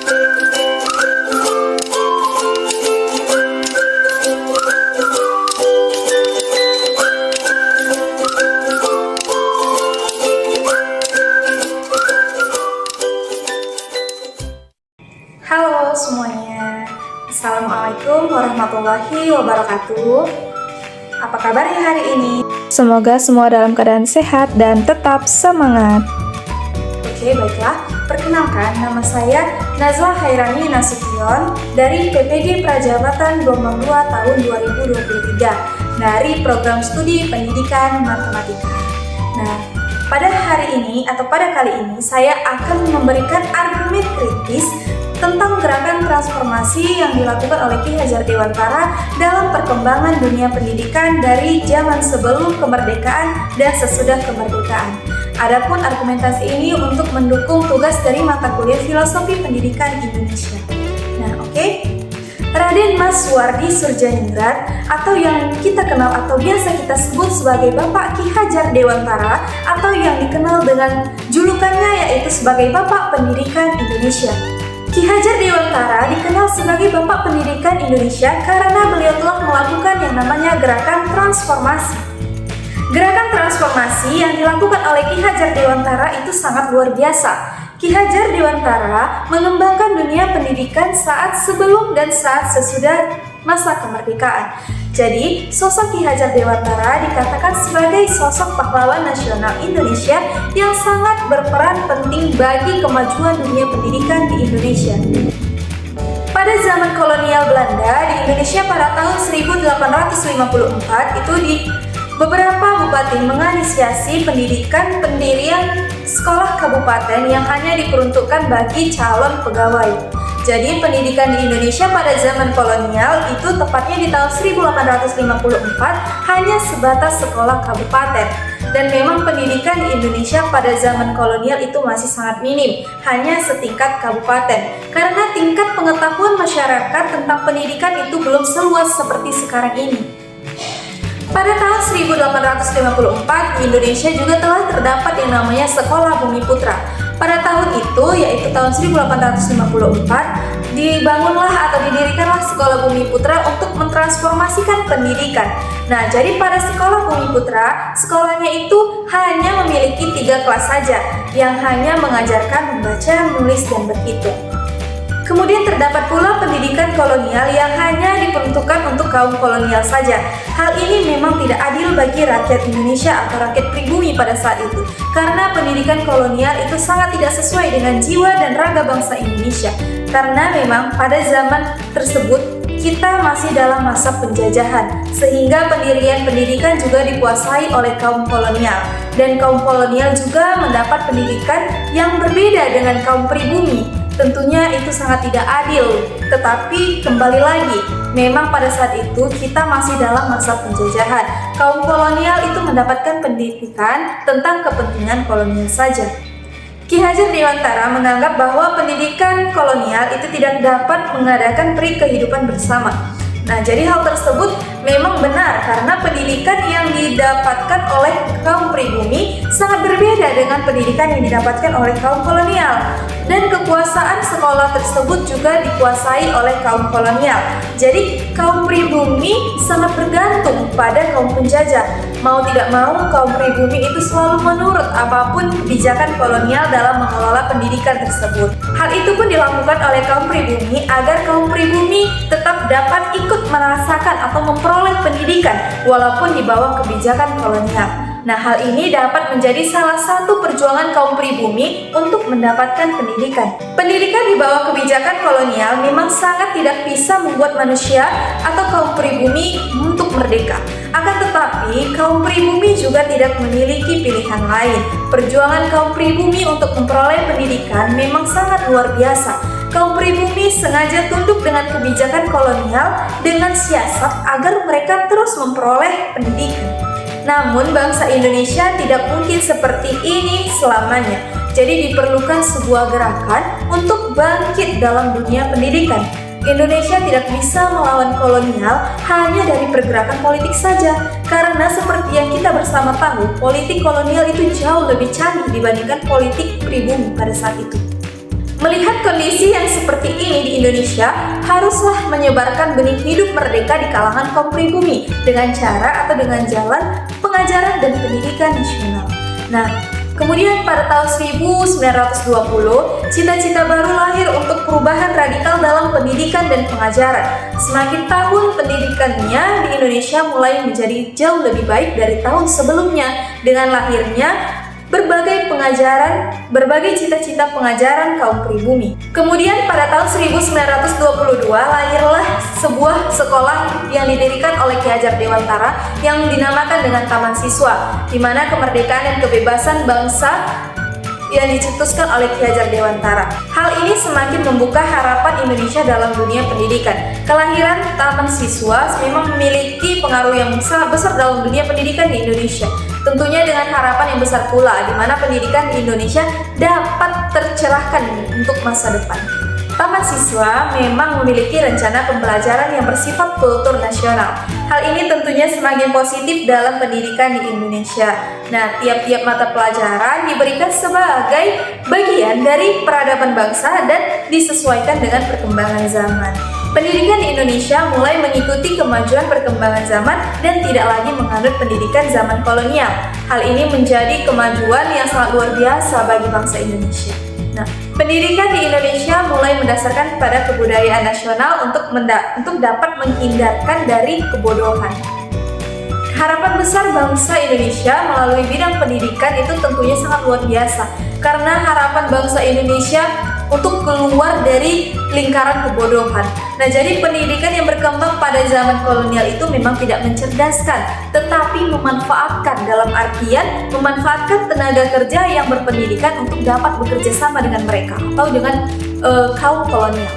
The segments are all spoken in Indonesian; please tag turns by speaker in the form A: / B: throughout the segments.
A: Halo semuanya, Assalamualaikum warahmatullahi wabarakatuh. Apa kabarnya hari ini?
B: Semoga semua dalam keadaan sehat dan tetap semangat.
A: Oke, baiklah. Perkenalkan, nama saya Nazla Hairani Nasution dari PPG Prajabatan Gelombang 2 tahun 2023 dari Program Studi Pendidikan Matematika. Nah, pada hari ini atau pada kali ini saya akan memberikan argumen kritis tentang gerakan transformasi yang dilakukan oleh Ki Hajar Dewantara dalam perkembangan dunia pendidikan dari zaman sebelum kemerdekaan dan sesudah kemerdekaan. Adapun argumentasi ini untuk mendukung tugas dari mata kuliah Filosofi Pendidikan Indonesia. Nah, oke. Raden Mas Suwardi Surjaningrat atau yang kita kenal atau biasa kita sebut sebagai Bapak Ki Hajar Dewantara atau yang dikenal dengan julukannya yaitu sebagai Bapak Pendidikan Indonesia. Ki Hajar Dewantara dikenal sebagai Bapak Pendidikan Indonesia karena beliau telah melakukan yang namanya gerakan transformasi. Gerakan transformasi yang dilakukan oleh Ki Hajar Dewantara itu sangat luar biasa. Ki Hajar Dewantara mengembangkan dunia pendidikan saat sebelum dan saat sesudah masa kemerdekaan. Jadi, sosok Ki Hajar Dewantara dikatakan sebagai sosok pahlawan nasional Indonesia yang sangat berperan penting bagi kemajuan dunia pendidikan di Indonesia. Pada zaman kolonial Belanda di Indonesia pada tahun 1854 itu di beberapa bupati menginisiasi pendidikan pendirian sekolah kabupaten yang hanya diperuntukkan bagi calon pegawai. Jadi pendidikan di Indonesia pada zaman kolonial itu tepatnya di tahun 1854 hanya sebatas sekolah kabupaten. Dan memang pendidikan di Indonesia pada zaman kolonial itu masih sangat minim, hanya setingkat kabupaten. Karena tingkat pengetahuan masyarakat tentang pendidikan itu belum seluas seperti sekarang ini. Pada tahun 1854 di Indonesia juga telah terdapat yang namanya Sekolah Bumi Putra. Pada tahun itu, yaitu tahun 1854, dibangunlah atau didirikanlah Sekolah Bumi Putra untuk mentransformasikan pendidikan. Nah, jadi pada Sekolah Bumi Putra, sekolahnya itu hanya memiliki 3 kelas saja, yang hanya mengajarkan membaca, menulis, dan berhitung. Kemudian terdapat pula pendidikan kolonial yang hanya diperuntukkan untuk kaum kolonial saja. Hal ini memang tidak adil bagi rakyat Indonesia atau rakyat pribumi pada saat itu, karena pendidikan kolonial itu sangat tidak sesuai dengan jiwa dan raga bangsa Indonesia. Karena memang pada zaman tersebut kita masih dalam masa penjajahan, sehingga pendirian pendidikan juga dikuasai oleh kaum kolonial. Dan kaum kolonial juga mendapat pendidikan yang berbeda dengan kaum pribumi. Tentunya itu sangat tidak adil, tetapi kembali lagi, memang pada saat itu kita masih dalam masa penjajahan. Kaum kolonial itu mendapatkan pendidikan tentang kepentingan kolonial saja. Ki Hajar Dewantara menganggap bahwa pendidikan kolonial itu tidak dapat mengadakan peri kehidupan bersama. Nah, jadi hal tersebut memang benar karena pendidikan yang didapatkan oleh kaum pribumi sangat berbeda dengan pendidikan yang didapatkan oleh kaum kolonial. Dan kekuasaan sekolah tersebut juga dikuasai oleh kaum kolonial. Jadi kaum pribumi sangat bergantung pada kaum penjajah. Mau tidak mau kaum pribumi itu selalu menurut apapun kebijakan kolonial dalam mengelola pendidikan tersebut. Hal itu pun dilakukan oleh kaum pribumi agar kaum pribumi tetap dapat ikut merasakan atau memperoleh pendidikan walaupun di bawah kebijakan kolonial. Nah, hal ini dapat menjadi salah satu perjuangan kaum pribumi untuk mendapatkan pendidikan. Pendidikan di bawah kebijakan kolonial memang sangat tidak bisa membuat manusia atau kaum pribumi untuk merdeka. Akan tetapi, kaum pribumi juga tidak memiliki pilihan lain. Perjuangan kaum pribumi untuk memperoleh pendidikan memang sangat luar biasa. Kaum pribumi sengaja tunduk dengan kebijakan kolonial dengan siasat agar mereka terus memperoleh pendidikan. Namun bangsa Indonesia tidak mungkin seperti ini selamanya. Jadi diperlukan sebuah gerakan untuk bangkit dalam dunia pendidikan. Indonesia tidak bisa melawan kolonial hanya dari pergerakan politik saja. Karena seperti yang kita bersama tahu, politik kolonial itu jauh lebih canggih dibandingkan politik pribumi pada saat itu. Melihat kondisi yang seperti ini di Indonesia, haruslah menyebarkan benih hidup merdeka di kalangan kaum pribumi dengan cara atau dengan jalan pengajaran dan pendidikan nasional. Nah, kemudian pada tahun 1920, cita-cita baru lahir untuk perubahan radikal dalam pendidikan dan pengajaran. Semakin tahun pendidikannya di Indonesia mulai menjadi jauh lebih baik dari tahun sebelumnya dengan lahirnya berbagai cita-cita pengajaran kaum pribumi. Kemudian pada tahun 1922 lahirlah sebuah sekolah yang didirikan oleh Ki Hajar Dewantara yang dinamakan dengan Taman Siswa, di mana kemerdekaan dan kebebasan bangsa yang dicetuskan oleh Ki Hajar Dewantara. Hal ini semakin membuka harapan Indonesia dalam dunia pendidikan. Kelahiran Taman Siswa memang memiliki pengaruh yang sangat besar dalam dunia pendidikan di Indonesia. Tentunya dengan harapan yang besar pula, di mana pendidikan di Indonesia dapat tercerahkan untuk masa depan. Taman Siswa memang memiliki rencana pembelajaran yang bersifat kultur nasional. Hal ini tentunya semakin positif dalam pendidikan di Indonesia. Nah, tiap-tiap mata pelajaran diberikan sebagai bagian dari peradaban bangsa dan disesuaikan dengan perkembangan zaman. Pendidikan di Indonesia mulai mengikuti kemajuan perkembangan zaman dan tidak lagi menganut pendidikan zaman kolonial. Hal ini menjadi kemajuan yang sangat luar biasa bagi bangsa Indonesia. Nah, pendidikan di Indonesia mulai mendasarkan pada kebudayaan nasional untuk dapat menghindarkan dari kebodohan. Harapan besar bangsa Indonesia melalui bidang pendidikan itu tentunya sangat luar biasa, karena harapan bangsa Indonesia untuk keluar dari lingkaran kebodohan. Nah, jadi pendidikan yang berkembang pada zaman kolonial itu memang tidak mencerdaskan, tetapi memanfaatkan, dalam artian memanfaatkan tenaga kerja yang berpendidikan untuk dapat bekerja sama dengan mereka atau dengan kaum kolonial.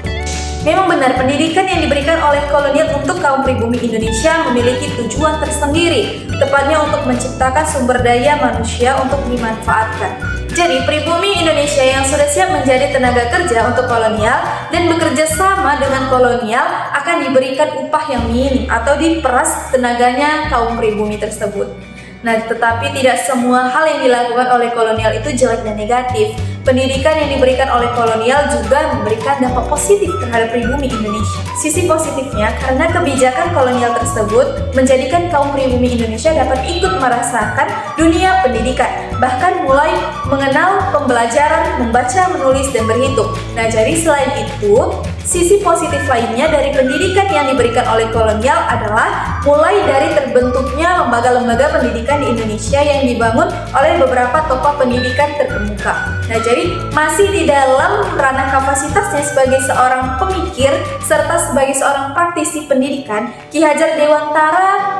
A: Memang benar, pendidikan yang diberikan oleh kolonial untuk kaum pribumi Indonesia memiliki tujuan tersendiri, tepatnya untuk menciptakan sumber daya manusia untuk dimanfaatkan. Jadi, pribumi Indonesia yang sudah siap menjadi tenaga kerja untuk kolonial dan bekerja sama dengan kolonial akan diberikan upah yang minim atau diperas tenaganya kaum pribumi tersebut. Nah, tetapi tidak semua hal yang dilakukan oleh kolonial itu jelek dan negatif. Pendidikan yang diberikan oleh kolonial juga memberikan dampak positif terhadap pribumi Indonesia. Sisi positifnya, karena kebijakan kolonial tersebut menjadikan kaum pribumi Indonesia dapat ikut merasakan dunia pendidikan, bahkan mulai mengenal pembelajaran, membaca, menulis, dan berhitung. Nah, jadi selain itu, sisi positif lainnya dari pendidikan yang diberikan oleh kolonial adalah mulai dari terbentuknya lembaga-lembaga pendidikan di Indonesia yang dibangun oleh beberapa tokoh pendidikan terkemuka. Nah, jadi masih di dalam ranah kapasitasnya sebagai seorang pemikir serta sebagai seorang praktisi pendidikan, Ki Hajar Dewantara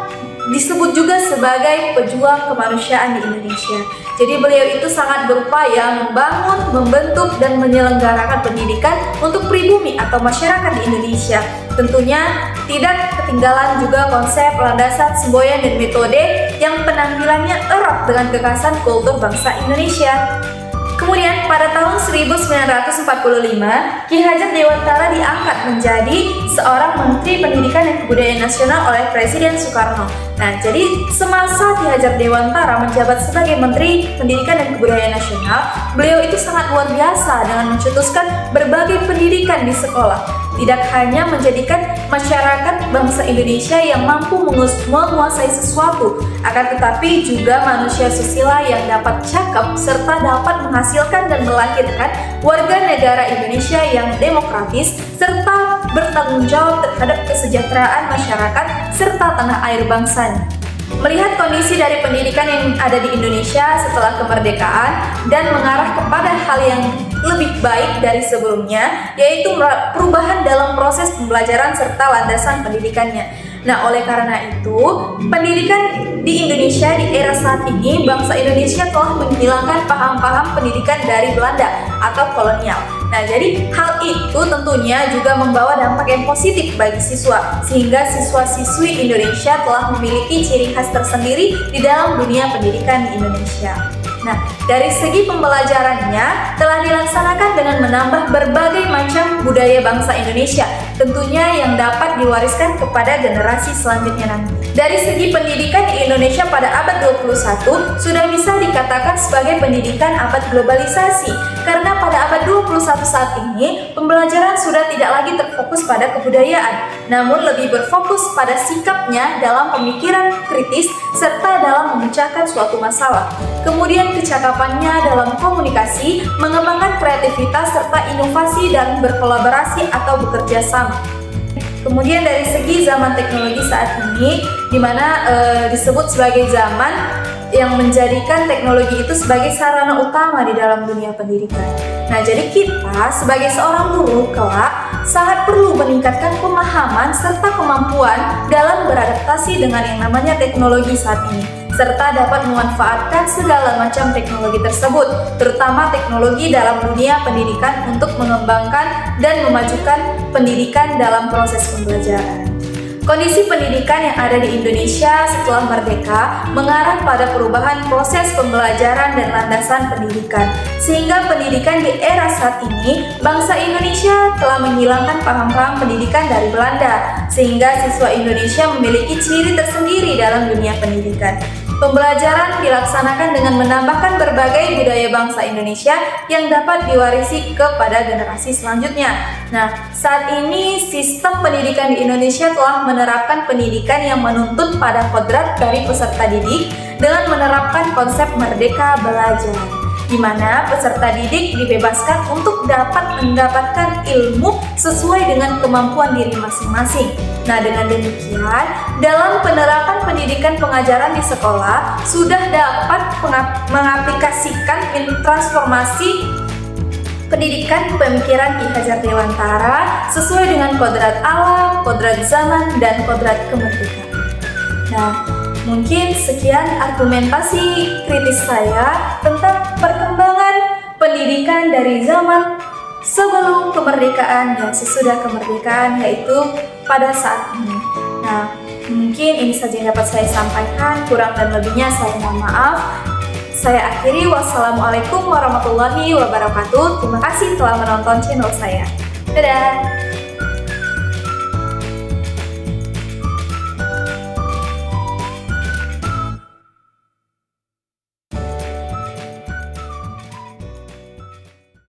A: disebut juga sebagai pejuang kemanusiaan di Indonesia. Jadi beliau itu sangat berupaya membangun, membentuk, dan menyelenggarakan pendidikan untuk pribumi atau masyarakat di Indonesia. Tentunya tidak ketinggalan juga konsep, landasan, semboyan, dan metode yang penampilannya erat dengan kekhasan kultur bangsa Indonesia. Kemudian pada tahun 1945, Ki Hajar Dewantara diangkat menjadi seorang Menteri Pendidikan dan Kebudayaan Nasional oleh Presiden Soekarno. Nah, jadi semasa Ki Hajar Dewantara menjabat sebagai Menteri Pendidikan dan Kebudayaan Nasional, beliau itu sangat luar biasa dengan mencetuskan berbagai pendidikan di sekolah. Tidak hanya menjadikan masyarakat bangsa Indonesia yang mampu menguasai sesuatu, akan tetapi juga manusia susila yang dapat cakap serta dapat menghasilkan dan melahirkan warga negara Indonesia yang demokratis serta bertanggung jawab terhadap kesejahteraan masyarakat serta tanah air bangsanya. Melihat kondisi dari pendidikan yang ada di Indonesia setelah kemerdekaan dan mengarah kepada hal yang lebih baik dari sebelumnya, yaitu perubahan dalam proses pembelajaran serta landasan pendidikannya. Nah, oleh karena itu, pendidikan di Indonesia di era saat ini, bangsa Indonesia telah menghilangkan paham-paham pendidikan dari Belanda atau kolonial. Nah, jadi hal itu tentunya juga membawa dampak yang positif bagi siswa, sehingga siswa-siswi Indonesia telah memiliki ciri khas tersendiri di dalam dunia pendidikan di Indonesia. Nah, dari segi pembelajarannya telah dilaksanakan dengan menambah berbagai macam budaya bangsa Indonesia, tentunya yang dapat diwariskan kepada generasi selanjutnya nanti. Dari segi pendidikan di Indonesia pada abad 21 sudah bisa dikatakan sebagai pendidikan abad globalisasi, karena pada abad 21 saat ini pembelajaran sudah tidak lagi terfokus pada kebudayaan, namun lebih berfokus pada sikapnya dalam pemikiran kritis serta dalam memecahkan suatu masalah. Kemudian kecakapannya dalam komunikasi, mengembangkan kreativitas serta inovasi dan berkolaborasi atau bekerja sama. Kemudian dari segi zaman teknologi saat ini, di mana disebut sebagai zaman yang menjadikan teknologi itu sebagai sarana utama di dalam dunia pendidikan. Nah, jadi kita sebagai seorang guru kelak sangat perlu meningkatkan pemahaman serta kemampuan dalam beradaptasi dengan yang namanya teknologi saat ini, serta dapat memanfaatkan segala macam teknologi tersebut, terutama teknologi dalam dunia pendidikan untuk mengembangkan dan memajukan pendidikan dalam proses pembelajaran. Kondisi pendidikan yang ada di Indonesia setelah merdeka mengarah pada perubahan proses pembelajaran dan landasan pendidikan, sehingga pendidikan di era saat ini, bangsa Indonesia telah menghilangkan paham-paham pendidikan dari Belanda, sehingga siswa Indonesia memiliki ciri tersendiri dalam dunia pendidikan. Pembelajaran dilaksanakan dengan menambahkan berbagai budaya bangsa Indonesia yang dapat diwarisi kepada generasi selanjutnya. Nah, saat ini sistem pendidikan di Indonesia telah menerapkan pendidikan yang menuntut pada kodrat dari peserta didik dengan menerapkan konsep merdeka belajar, di mana peserta didik dibebaskan untuk dapat mendapatkan ilmu sesuai dengan kemampuan diri masing-masing. Nah, dengan demikian, dalam penerapan pendidikan pengajaran di sekolah sudah dapat mengaplikasikan transformasi pendidikan pemikiran Ki Hajar Dewantara sesuai dengan kodrat alam, kodrat zaman, dan kodrat kemerdekaan. Nah, mungkin sekian argumentasi kritis saya tentang perkembangan pendidikan dari zaman sebelum kemerdekaan dan sesudah kemerdekaan, yaitu pada saat ini. Nah, mungkin ini saja yang dapat saya sampaikan, kurang dan lebihnya saya mohon maaf. Saya akhiri, wassalamualaikum warahmatullahi wabarakatuh. Terima kasih telah menonton channel saya. Dadah!